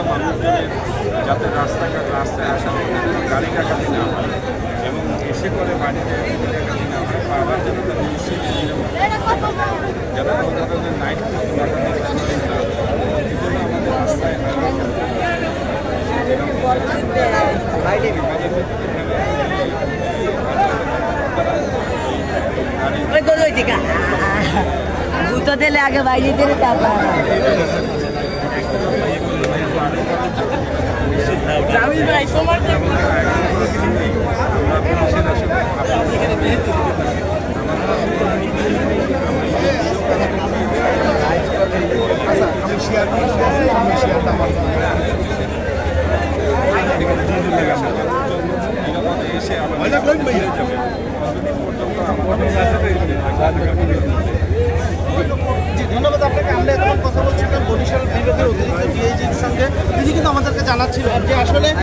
আমরা মানুষজনের যাতে রাস্তায় আসার পথে যেন গাড়ি ডাকাতি না হয় এবং এসে করে বাড়িতে ডাকাতি না হয় বা আবার যেন তার নিশ্চিত যাতে কোনো ধরনের নাইট ডাকাতি না হয় এই জন্য আমাদের রাস্তায় জুতো দিলে আগে বাইরে দিলে তারপর ধন্যবাদ আপনাকে। আমরা এখন কথা বলছিলাম বরিশাল বিভাগের অতিরিক্ত ডিআইজির সঙ্গে। তিনি কিন্তু আমাদেরকে জানাচ্ছিলেন যে আসলে